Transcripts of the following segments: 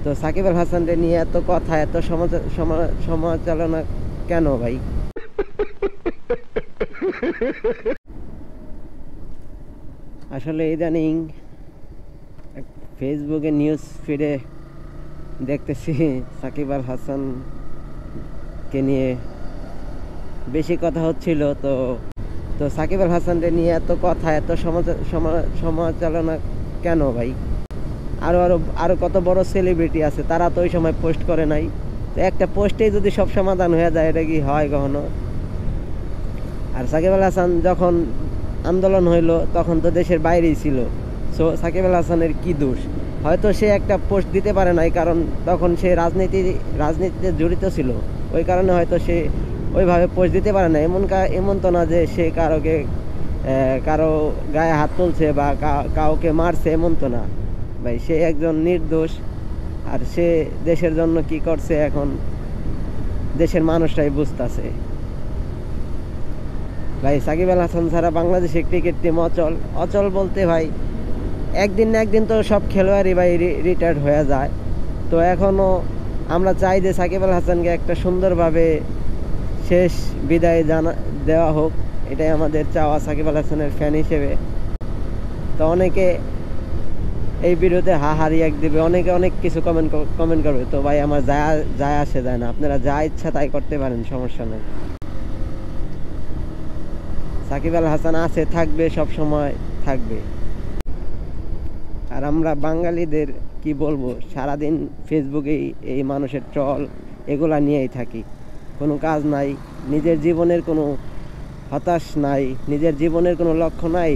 তো সাকিব আল হাসানকে নিয়ে এত কথা, এত সমালোচনা কেন ভাই? আসলে ইদানিং ফেসবুকে নিউজ ফিডে দেখতেছি সাকিব আল হাসানকে নিয়ে বেশি কথা হচ্ছিল। তো তো সাকিব আল হাসানকে নিয়ে এত কথা, এত সমালোচনা কেন ভাই? আরো কত বড় সেলিব্রিটি আছে, তারা তো ওই সময় পোস্ট করে নাই। তো একটা পোস্টেই যদি সব সমাধান হয়ে যায়, এটা কি হয় কখনো? আর সাকিব আল হাসান যখন আন্দোলন হইলো তখন তো দেশের বাইরেই ছিল। সো সাকিব আল হাসানের কি দোষ? হয়তো সে একটা পোস্ট দিতে পারে নাই, কারণ তখন সে রাজনীতিতে জড়িত ছিল। ওই কারণে হয়তো সে ওইভাবে পোস্ট দিতে পারে না। এমন তো না যে সে কারো গায়ে হাত তুলছে বা কাউকে মারছে, এমন তো না ভাই। সে একজন নির্দোষ। আর সে দেশের জন্য কি করছে এখন দেশের মানুষরাই বুঝতেছে ভাই। সাকিব আল হাসান ছাড়া বাংলাদেশের ক্রিকেট টিম অচল বলতে ভাই, একদিন না একদিন তো সব খেলোয়াড়ই ভাই রিটায়ার্ড হয়ে যায়। তো এখনও আমরা চাই যে সাকিব আল হাসানকে একটা সুন্দরভাবে শেষ বিদায় দেওয়া হোক। এটাই আমাদের চাওয়া সাকিব আল হাসানের ফ্যান হিসেবে। তো অনেকে এই ভিডিওতে রিয়াক্ট দিবে, অনেকে অনেক কিছু কমেন্ট করবে। তো ভাই আমার যায় আসে যায় না, আপনারা যা ইচ্ছা তাই করতে পারেন, সমস্যা নেই। সাকিব আল হাসান আছে, থাকবে, সব সময় থাকবে। আর আমরা বাঙালিদের কি বলবো, সারাদিন ফেসবুকে এই মানুষের ট্রল এগুলা নিয়েই থাকি। কোনো কাজ নাই, নিজের জীবনের কোনো হতাশ নাই, নিজের জীবনের কোনো লক্ষ্য নাই,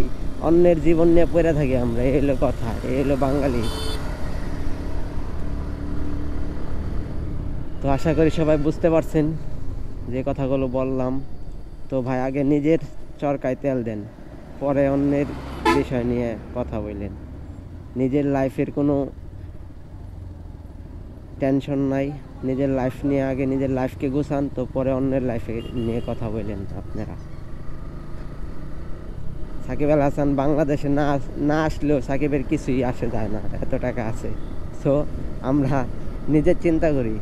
অন্যের জীবন নিয়ে পড়ে থাকি আমরা। এই হলো কথা, এই হলো বাঙালি। তো আশা করি সবাই বুঝতে পারছেন যে কথাগুলো বললাম। তো ভাই আগে নিজের চরকায় তেল দেন, পরে অন্যের বিষয় নিয়ে কথা বললেন। নিজের লাইফের কোনো টেনশন নাই, নিজের লাইফ নিয়ে আগে নিজের লাইফকে গুছান, তো পরে অন্যের লাইফে নিয়ে কথা বললেন আপনারা। সাকিব আল হাসান বাংলাদেশে না আসলেও সাকিবের কিছুই আসে যায় না, এত টাকা আছে। সো আমরা নিজের চিন্তা করি।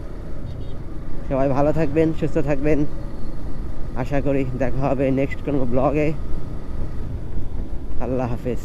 সবাই ভালো থাকবেন, সুস্থ থাকবেন। আশা করি দেখা হবে নেক্সট কোনো ব্লগে। আল্লাহ হাফেজ।